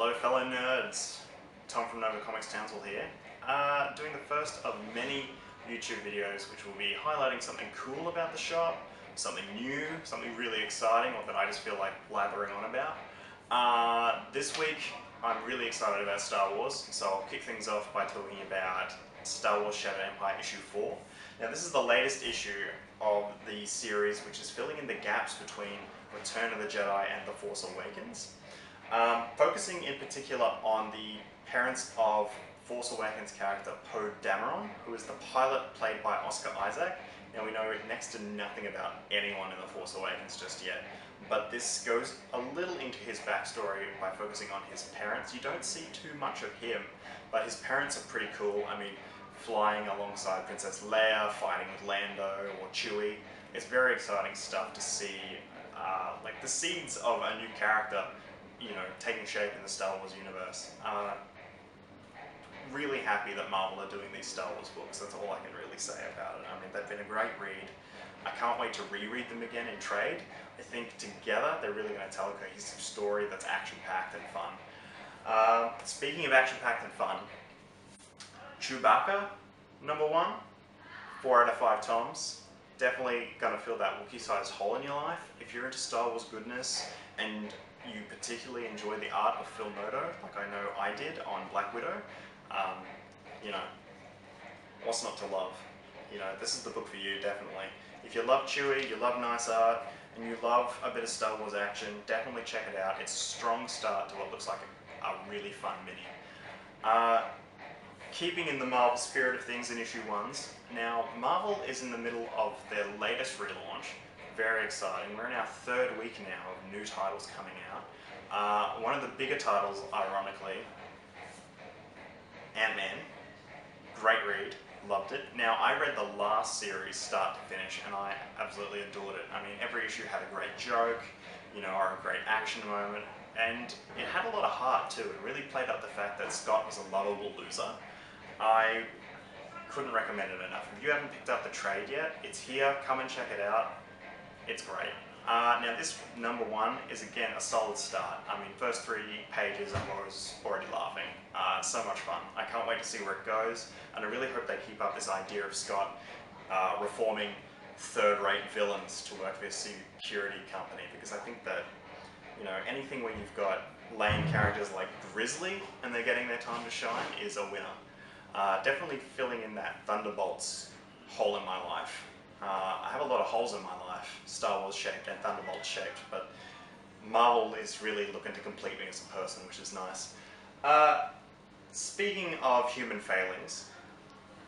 Hello fellow nerds, Tom from Nova Comics Townsville here, doing the first of many YouTube videos which will be highlighting something cool about the shop, something new, something really exciting, or that I just feel like blathering on about. This week I'm really excited about Star Wars, so I'll kick things off by talking about Star Wars Shattered Empire issue 4. Now this is the latest issue of the series which is filling in the gaps between Return of the Jedi and The Force Awakens. Focusing in particular on the parents of Force Awakens character Poe Dameron, who is the pilot played by Oscar Isaac. Now we know next to nothing about anyone in The Force Awakens just yet, but this goes a little into his backstory by focusing on his parents. You don't see too much of him, but his parents are pretty cool. I mean, flying alongside Princess Leia, fighting with Lando or Chewie. It's very exciting stuff to see, like the seeds of a new character, taking shape in the Star Wars universe. Really happy that Marvel are doing these Star Wars books. That's all I can really say about it. I mean, they've been a great read. I can't wait to reread them again in trade. I think together they're really going to tell a cohesive story that's action-packed and fun. Speaking of action-packed and fun, Chewbacca, #1, 4 out of 5 toms. Definitely going to fill that Wookiee-sized hole in your life. If you're into Star Wars goodness and you particularly enjoy the art of Phil Noto, like I know I did on Black Widow, what's not to love? This is the book for you, definitely. If you love Chewie, you love nice art, and you love a bit of Star Wars action, definitely check it out. It's a strong start to what looks like a really fun mini. Keeping in the Marvel spirit of things in issue 1s, now Marvel is in the middle of their latest relaunch. Very exciting. We're in our 3rd week now of new titles coming out. One of the bigger titles, ironically, Ant-Man. Great read. Loved it. Now, I read the last series start to finish and I absolutely adored it. I mean, every issue had a great joke, or a great action moment, and it had a lot of heart too. It really played up the fact that Scott was a lovable loser. I couldn't recommend it enough. If you haven't picked up the trade yet, it's here. Come and check it out. It's great. Now this #1 is again a solid start. I mean, first 3 pages I was already laughing. So much fun. I can't wait to see where it goes, and I really hope they keep up this idea of Scott reforming third-rate villains to work for a security company, because I think that, anything where you've got lame characters like Grizzly and they're getting their time to shine is a winner. Definitely filling in that Thunderbolts hole in my life. I have a lot of holes in my life, Star Wars shaped and Thunderbolt shaped, but Marvel is really looking to complete me as a person, which is nice. Speaking of human failings,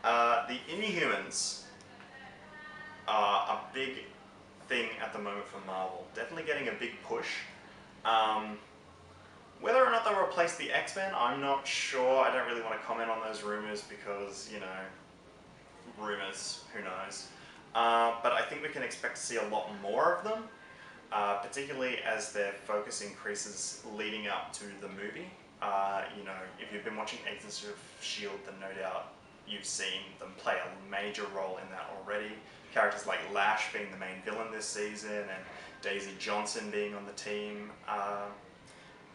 the Inhumans are a big thing at the moment for Marvel. Definitely getting a big push. Whether or not they'll replace the X-Men, I'm not sure. I don't really want to comment on those rumors because, rumors, who knows. But I think we can expect to see a lot more of them, particularly as their focus increases leading up to the movie. If you've been watching Agents of S.H.I.E.L.D., then no doubt you've seen them play a major role in that already. Characters like Lash being the main villain this season, and Daisy Johnson being on the team.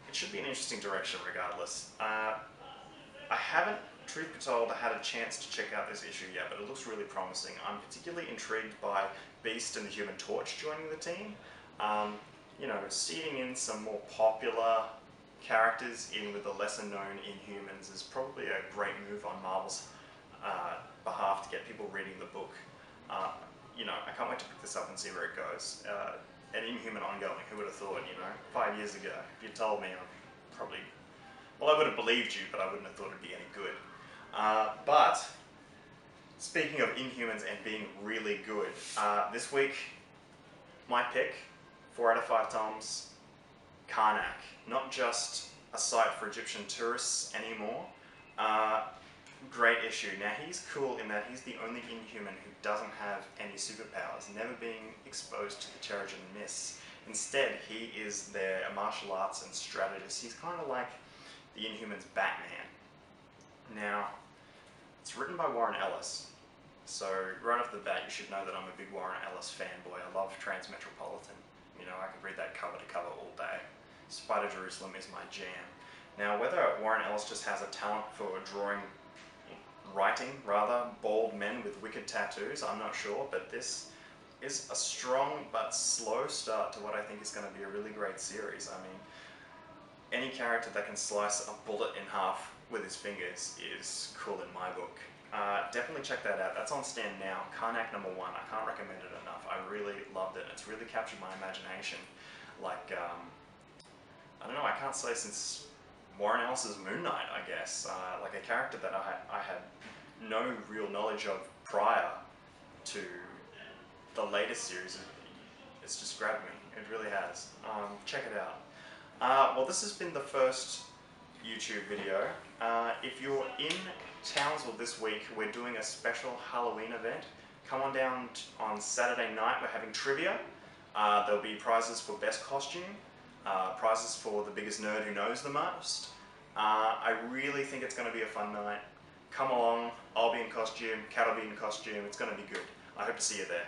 It should be an interesting direction regardless. I haven't, truth be told, I had a chance to check out this issue yet, but it looks really promising. I'm particularly intrigued by Beast and the Human Torch joining the team. Seeding in some more popular characters in with the lesser known Inhumans is probably a great move on Marvel's behalf to get people reading the book. I can't wait to pick this up and see where it goes. An Inhuman ongoing, who would have thought, 5 years ago, if you told me, I would have believed you, but I wouldn't have thought it'd be any good. But speaking of Inhumans and being really good, this week, my pick, 4 out of 5 toms, Karnak. Not just a site for Egyptian tourists anymore. Great issue. Now he's cool in that he's the only Inhuman who doesn't have any superpowers, never being exposed to the Terrigen Mists. Instead, he is their martial arts and strategist. He's kind of like the Inhumans' Batman. Now, it's written by Warren Ellis, so right off the bat you should know that I'm a big Warren Ellis fanboy. I love Transmetropolitan. I could read that cover to cover all day. Spider Jerusalem is my jam. Now, whether Warren Ellis just has a talent for writing rather, bald men with wicked tattoos, I'm not sure, but this is a strong but slow start to what I think is going to be a really great series. I mean, any character that can slice a bullet in half with his fingers is cool in my book. Definitely check that out. That's on stand now. Karnak #1. I can't recommend it enough. I really loved it. It's really captured my imagination. Like, I don't know, I can't say since Warren Ellis's Moon Knight, I guess. Like a character that I had no real knowledge of prior to the latest series. It's just grabbed me. It really has. Check it out. Well, this has been the first YouTube video. If you're in Townsville this week, we're doing a special Halloween event. Come on down on Saturday night, we're having trivia. There'll be prizes for best costume, prizes for the biggest nerd who knows the most. I really think it's going to be a fun night. Come along, I'll be in costume, Kat will be in costume, it's going to be good. I hope to see you there.